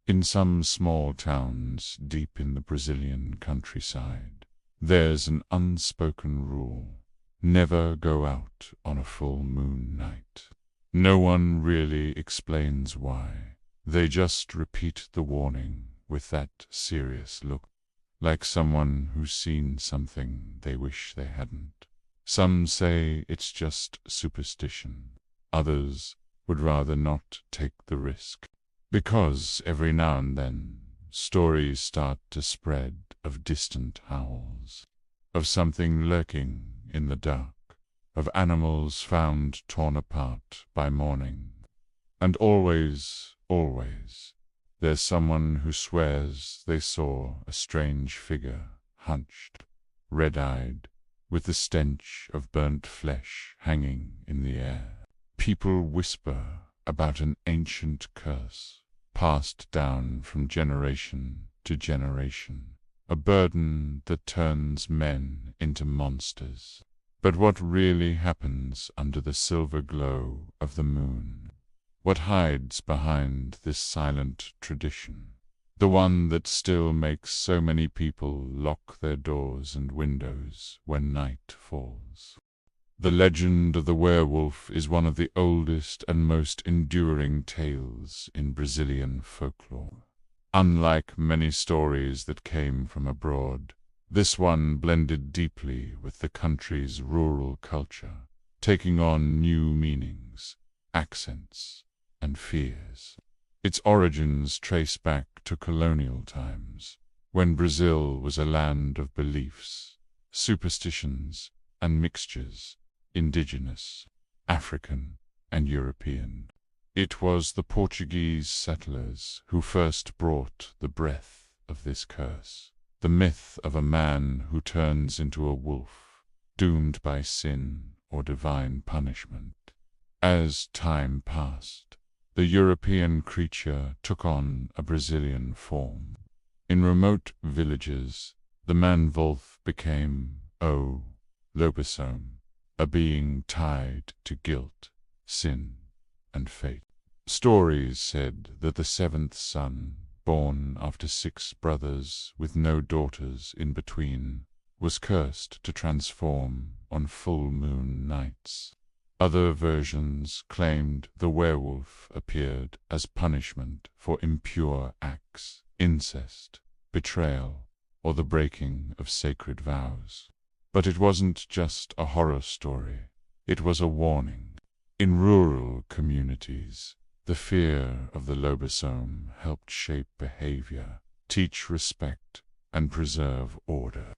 In some small towns deep in the Brazilian countryside, there's an unspoken rule: never go out on a full moon night. No one really explains why. They just repeat the warning with that serious look, like someone who's seen something they wish they hadn't. Some say it's just superstition. Others would rather not take the risk, because every now and then stories start to spread of distant howls, of something lurking in the dark, of animals found torn apart by morning. And always, there's someone who swears they saw a strange figure, hunched, red-eyed, with the stench of burnt flesh hanging in the air. People whisper about an ancient curse, passed down from generation to generation, a burden that turns men into monsters. But what really happens under the silver glow of the moon? What hides behind this silent tradition? The one that still makes so many people lock their doors and windows when night falls. The legend of the werewolf is one of the oldest and most enduring tales in Brazilian folklore. Unlike many stories that came from abroad, this one blended deeply with the country's rural culture, taking on new meanings, accents, and fears. Its origins trace back to colonial times, when Brazil was a land of beliefs, superstitions, and mixtures, indigenous, African, and European. It was the Portuguese settlers who first brought the breath of this curse, the myth of a man who turns into a wolf, doomed by sin or divine punishment. As time passed, the European creature took on a Brazilian form. In remote villages, the man-wolf became, lobisomem, a being tied to guilt, sin, and fate. Stories said that the seventh son, born after 6 brothers with no daughters in between, was cursed to transform on full moon nights. Other versions claimed the werewolf appeared as punishment for impure acts, incest, betrayal, or the breaking of sacred vows. But it wasn't just a horror story, it was a warning. In rural communities, the fear of the lobisomem helped shape behavior, teach respect, and preserve order.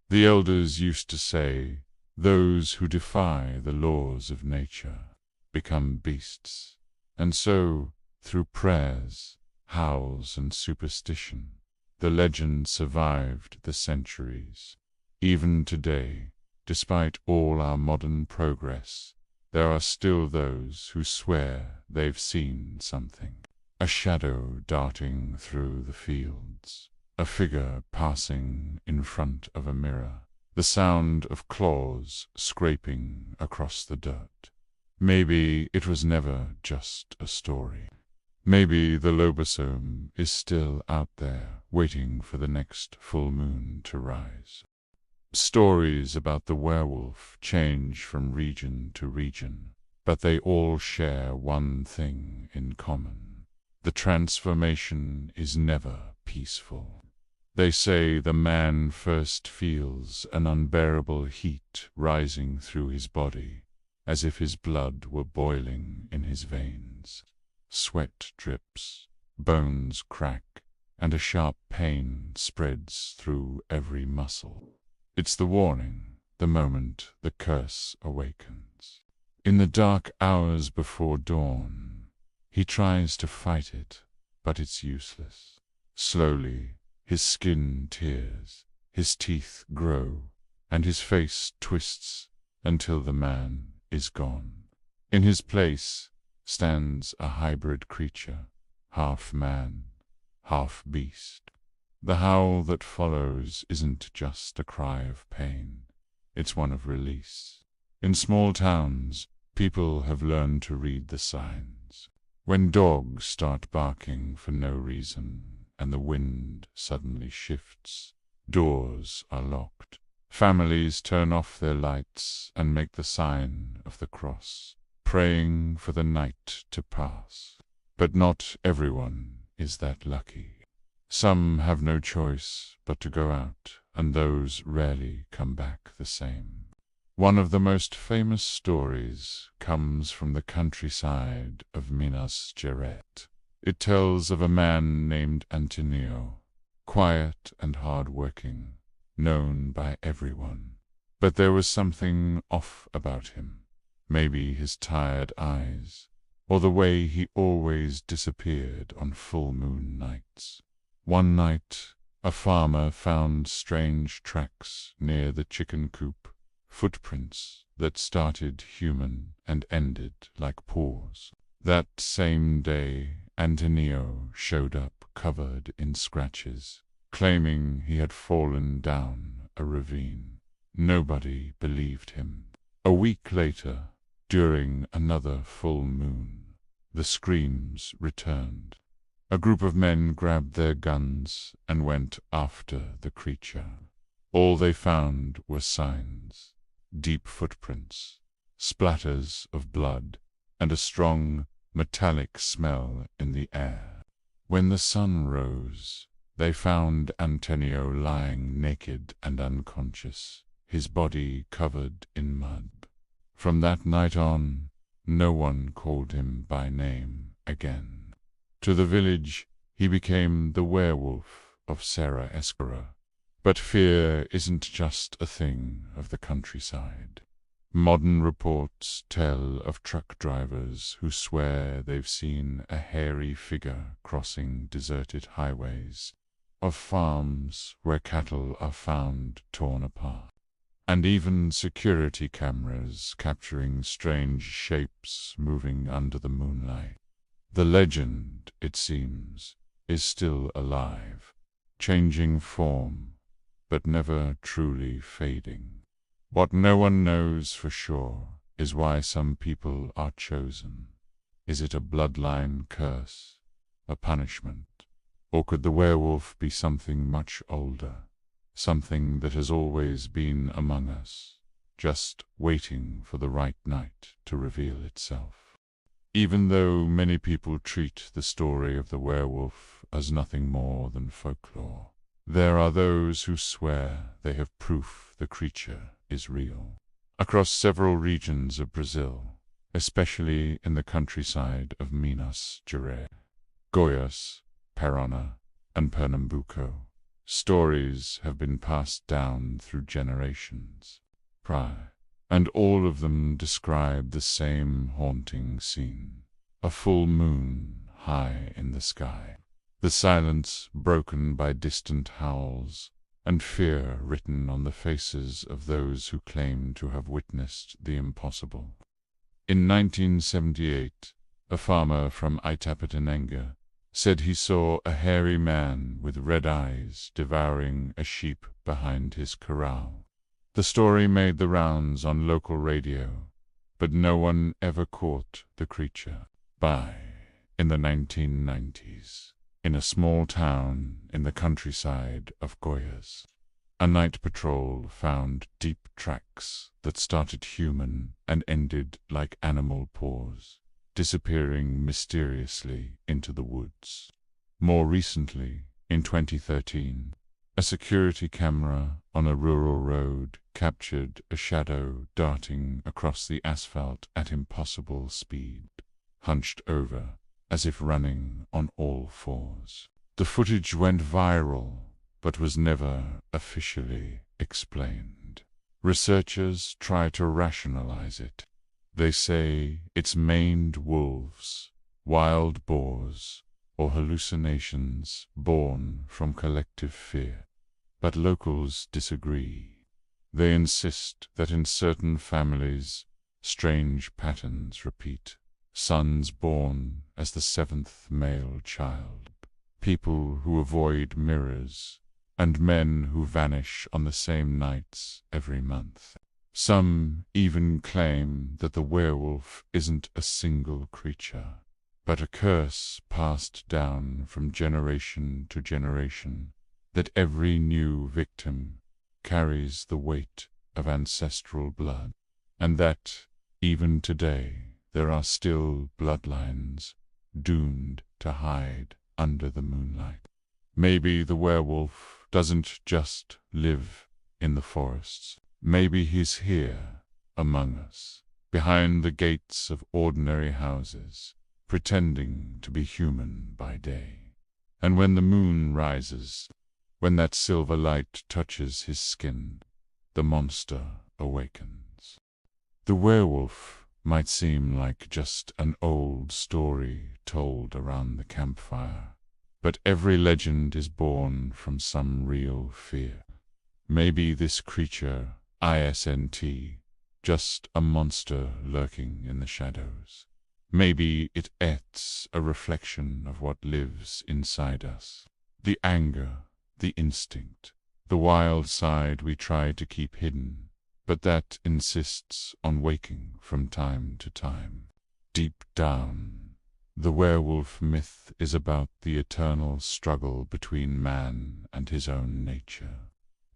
The elders used to say, "Those who defy the laws of nature become beasts." And so, through prayers, howls, and superstition, the legend survived the centuries. Even today, despite all our modern progress, there are still those who swear they've seen something. A shadow darting through the fields, a figure passing in front of a mirror, the sound of claws scraping across the dirt. Maybe it was never just a story. Maybe the lobisomem is still out there, waiting for the next full moon to rise. Stories about the werewolf change from region to region, but they all share one thing in common. The transformation is never peaceful. They say the man first feels an unbearable heat rising through his body, as if his blood were boiling in his veins. Sweat drips, bones crack, and a sharp pain spreads through every muscle. It's the warning, the moment the curse awakens. In the dark hours before dawn, he tries to fight it, but it's useless. Slowly, his skin tears, his teeth grow, and his face twists until the man is gone. In his place stands a hybrid creature, half man, half beast. The howl that follows isn't just a cry of pain, it's one of release. In small towns, people have learned to read the signs. When dogs start barking for no reason and the wind suddenly shifts, doors are locked, families turn off their lights and make the sign of the cross, praying for the night to pass. But not everyone is that lucky. Some have no choice but to go out, and those rarely come back the same. One of the most famous stories comes from the countryside of Minas Gerais. It tells of a man named Antonio, quiet and hard-working, known by everyone. But there was something off about him, maybe his tired eyes, or the way he always disappeared on full moon nights. One night, a farmer found strange tracks near the chicken coop, footprints that started human and ended like paws. That same day, Antonio showed up covered in scratches, claiming he had fallen down a ravine. Nobody believed him. A week later, during another full moon, the screams returned. A group of men grabbed their guns and went after the creature. All they found were signs, deep footprints, splatters of blood, and a strong, metallic smell in the air. When the sun rose, they found Antonio lying naked and unconscious, his body covered in mud. From that night on, no one called him by name again. To the village, he became the werewolf of Serra Escura. But fear isn't just a thing of the countryside. Modern reports tell of truck drivers who swear they've seen a hairy figure crossing deserted highways, of farms where cattle are found torn apart, and even security cameras capturing strange shapes moving under the moonlight. The legend, it seems, is still alive, changing form, but never truly fading. What no one knows for sure is why some people are chosen. Is it a bloodline curse, a punishment, or could the werewolf be something much older, something that has always been among us, just waiting for the right night to reveal itself? Even though many people treat the story of the werewolf as nothing more than folklore, there are those who swear they have proof the creature is real. Across several regions of Brazil, especially in the countryside of Minas Gerais, Goiás, Paraná, and Pernambuco, stories have been passed down through generations. And all of them describe the same haunting scene. A full moon high in the sky. The silence broken by distant howls, and fear written on the faces of those who claim to have witnessed the impossible. In 1978, a farmer from Itapetinenga said he saw a hairy man with red eyes devouring a sheep behind his corral. The story made the rounds on local radio, but no one ever caught the creature. In the 1990s, in a small town in the countryside of Goiás, a night patrol found deep tracks that started human and ended like animal paws, disappearing mysteriously into the woods. More recently, in 2013, a security camera on a rural road captured a shadow darting across the asphalt at impossible speed, hunched over, as if running on all fours. The footage went viral, but was never officially explained. Researchers try to rationalize it. They say it's maned wolves, wild boars, or hallucinations born from collective fear. But locals disagree. They insist that in certain families, strange patterns repeat. Sons born as the seventh male child, people who avoid mirrors, and men who vanish on the same nights every month. Some even claim that the werewolf isn't a single creature, but a curse passed down from generation to generation, that every new victim carries the weight of ancestral blood, and that, even today, there are still bloodlines doomed to hide under the moonlight. Maybe the werewolf doesn't just live in the forests. Maybe he's here, among us, behind the gates of ordinary houses, pretending to be human by day. And when the moon rises, when that silver light touches his skin, the monster awakens. The werewolf might seem like just an old story told around the campfire, but every legend is born from some real fear. Maybe this creature isn't just a monster lurking in the shadows. Maybe it's a reflection of what lives inside us. The anger, the instinct, the wild side we try to keep hidden, but that insists on waking from time to time. Deep down, the werewolf myth is about the eternal struggle between man and his own nature.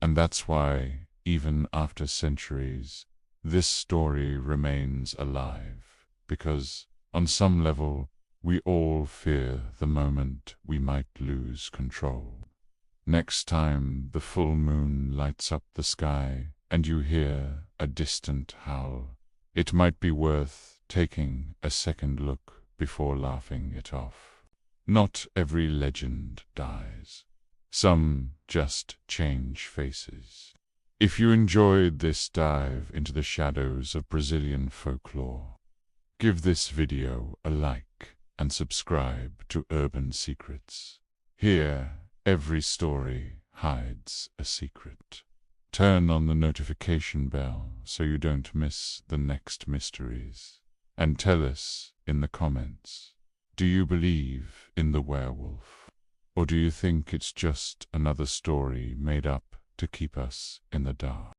And that's why, even after centuries, this story remains alive, because, on some level, we all fear the moment we might lose control. Next time the full moon lights up the sky and you hear a distant howl, it might be worth taking a second look before laughing it off. Not every legend dies. Some just change faces. If you enjoyed this dive into the shadows of Brazilian folklore, give this video a like and subscribe to Urban Secrets. Here, every story hides a secret. Turn on the notification bell so you don't miss the next mysteries. And tell us in the comments, do you believe in the werewolf? Or do you think it's just another story made up to keep us in the dark?